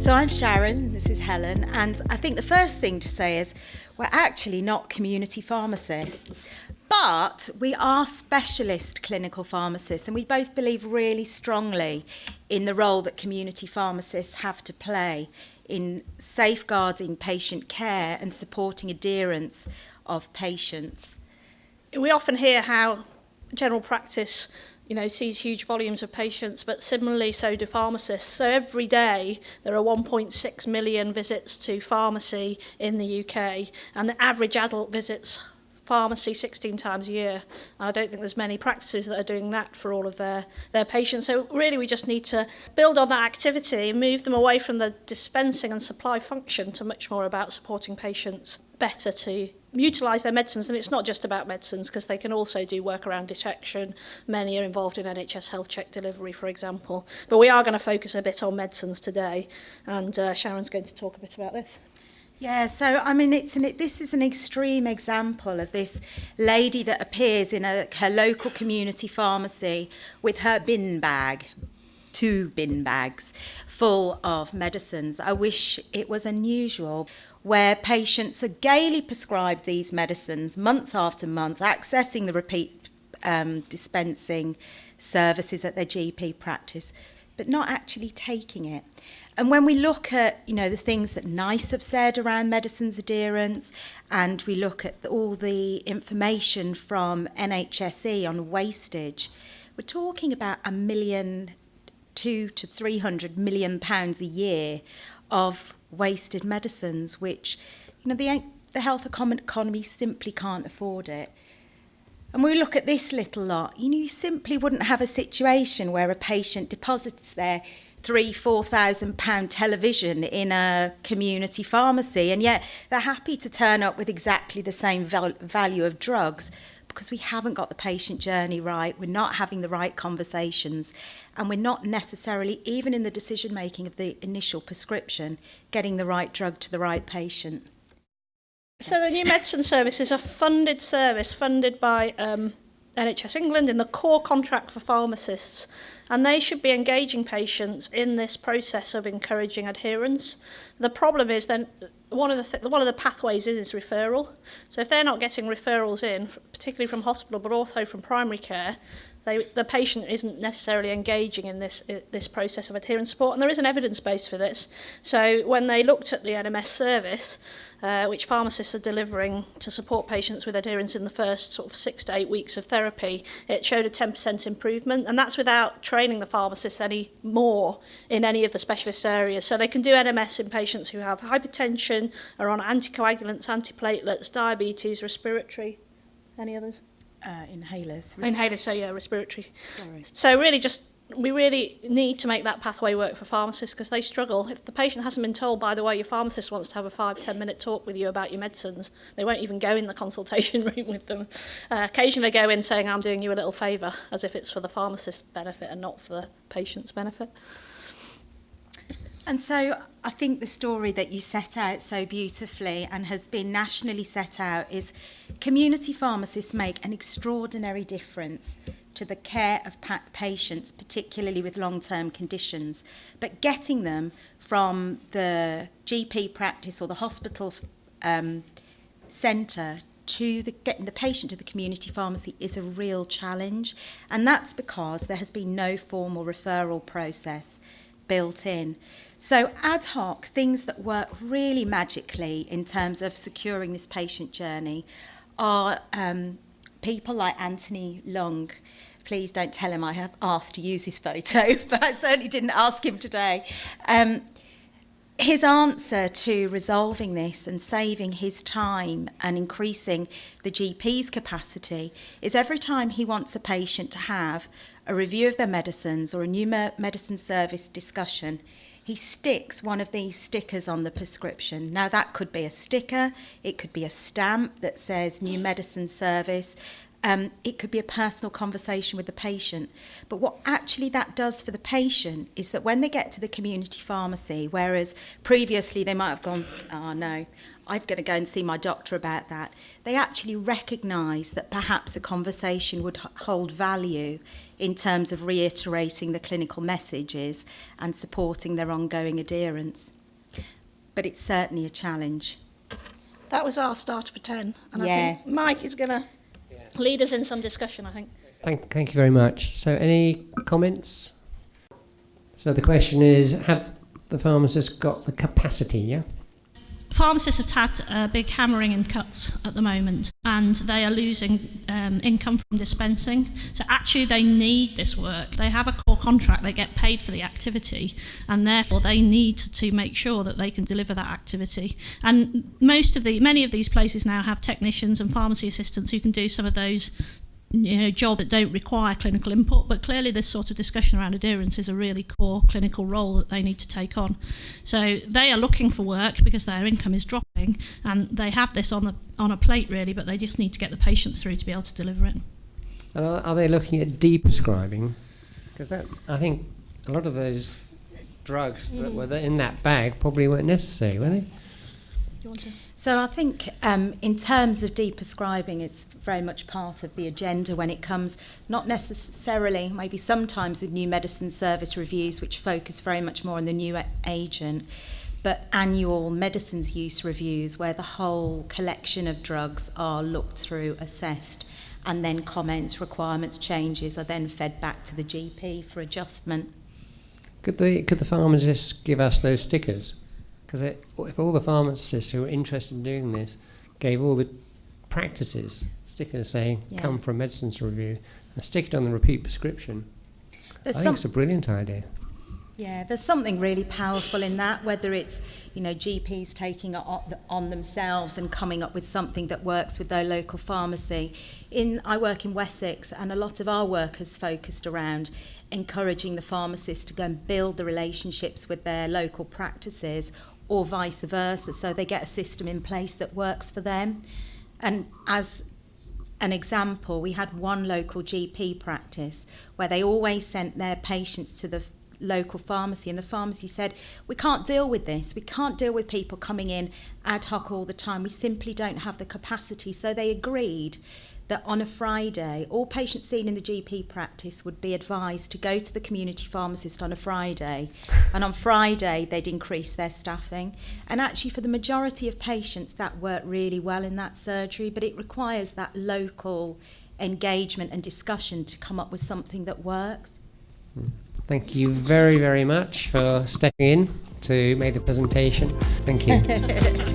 So I'm Sharron, this is Helen, and I think the first thing to say is we're actually not community pharmacists, but we are specialist clinical pharmacists, and we both believe really strongly in the role that community pharmacists have to play in safeguarding patient care and supporting adherence of patients. We often hear how general practice sees huge volumes of patients, but similarly so do pharmacists. So every day there are 1.6 million visits to pharmacy in the UK, and the average adult visits pharmacy 16 times a year. And I don't think there's many practices that are doing that for all of their patients. So really we just need to build on that activity and move them away from the dispensing and supply function to much more about supporting patients better to utilise their medicines. And it's not just about medicines, because they can also do work around detection. Many are involved in NHS health check delivery, for example. But we are going to focus a bit on medicines today, and Sharon's going to talk a bit about this. Yeah, so I mean, this is an extreme example of this lady that appears in her local community pharmacy with her bin bag, 2 bin bags full of medicines. I wish it was unusual, where patients are gaily prescribed these medicines month after month, accessing the repeat dispensing services at their GP practice, but not actually taking it. And when we look at, the things that NICE have said around medicines adherence, and we look at all the information from NHSE on wastage, we're talking about £200 to £300 million a year of wasted medicines, which, the health economy simply can't afford it. And when we look at this little lot, you simply wouldn't have a situation where a patient deposits their £3,000-4,000 television in a community pharmacy, and yet they're happy to turn up with exactly the same value of drugs, because we haven't got the patient journey right, we're not having the right conversations, and we're not necessarily, even in the decision making of the initial prescription, getting the right drug to the right patient. So the new medicine service is a funded service, funded by NHS England in the core contract for pharmacists, and they should be engaging patients in this process of encouraging adherence. The problem is then one of the pathways is referral. So if they're not getting referrals in, particularly from hospital but also from primary care, the patient isn't necessarily engaging in this process of adherence support, and there is an evidence base for this. So when they looked at the NMS service, which pharmacists are delivering to support patients with adherence in the first sort of 6 to 8 weeks of therapy, it showed a 10% improvement, and that's without training the pharmacists any more in any of the specialist areas. So they can do NMS in patients who have hypertension, are on anticoagulants, antiplatelets, diabetes, respiratory. Any others? Inhalers. Inhalers, so yeah, respiratory. Sorry. So we really need to make that pathway work for pharmacists, because they struggle. If the patient hasn't been told, by the way, your pharmacist wants to have a 5-10 minute talk with you about your medicines, they won't even go in the consultation room with them. Occasionally they go in saying, I'm doing you a little favour, as if it's for the pharmacist's benefit and not for the patient's benefit. And so I think the story that you set out so beautifully and has been nationally set out is community pharmacists make an extraordinary difference to the care of patients, particularly with long-term conditions, but getting them from the GP practice or the hospital centre to getting the patient to the community pharmacy is a real challenge, and that's because there has been no formal referral process built in. So ad hoc, things that work really magically in terms of securing this patient journey are people like Anthony Long. Please don't tell him I have asked to use his photo, but I certainly didn't ask him today. His answer to resolving this and saving his time and increasing the GP's capacity is every time he wants a patient to have a review of their medicines or a new medicine service discussion, he sticks one of these stickers on the prescription. Now that could be a sticker, it could be a stamp that says new medicine service, it could be a personal conversation with the patient. But what actually that does for the patient is that when they get to the community pharmacy, whereas previously they might have gone, oh no, I'm going to go and see my doctor about that, they actually recognise that perhaps a conversation would hold value in terms of reiterating the clinical messages and supporting their ongoing adherence. But it's certainly a challenge. That was our starter for 10. And Yeah. I think Mike is going to lead us in some discussion, I think. Thank you very much. So any comments? So the question is, have the pharmacists got the capacity, yeah? Pharmacists have had a big hammering in cuts at the moment, and they are losing income from dispensing. So actually they need this work. They have a core contract, they get paid for the activity, and therefore they need to make sure that they can deliver that activity. And many of these places now have technicians and pharmacy assistants who can do some of those jobs that don't require clinical input, but clearly this sort of discussion around adherence is a really core clinical role that they need to take on. So they are looking for work because their income is dropping, and they have this on a plate really, but they just need to get the patients through to be able to deliver it. And are they looking at de-prescribing? Because I think a lot of those drugs that were in that bag probably weren't necessary, were they? Do you want to? So I think in terms of de-prescribing, it's very much part of the agenda when it comes, not necessarily, maybe sometimes with new medicine service reviews, which focus very much more on the new agent, but annual medicines use reviews where the whole collection of drugs are looked through, assessed, and then comments, requirements, changes are then fed back to the GP for adjustment. Could the pharmacists give us those stickers? Because if all the pharmacists who are interested in doing this gave all the practices stickers saying, come for a medicines review, and stick it on the repeat prescription, I think it's a brilliant idea. Yeah, there's something really powerful in that, whether it's, GPs taking it on themselves and coming up with something that works with their local pharmacy. I work in Wessex, and a lot of our work is focused around encouraging the pharmacists to go and build the relationships with their local practices, or vice versa, so they get a system in place that works for them. And as an example, we had one local GP practice where they always sent their patients to the local pharmacy, and the pharmacy said, we can't deal with this, we can't deal with people coming in ad hoc all the time, we simply don't have the capacity. So they agreed that on a Friday, all patients seen in the GP practice would be advised to go to the community pharmacist on a Friday, and on Friday they'd increase their staffing. And actually for the majority of patients that worked really well in that surgery, but it requires that local engagement and discussion to come up with something that works. Thank you very, very much for stepping in to make the presentation. Thank you.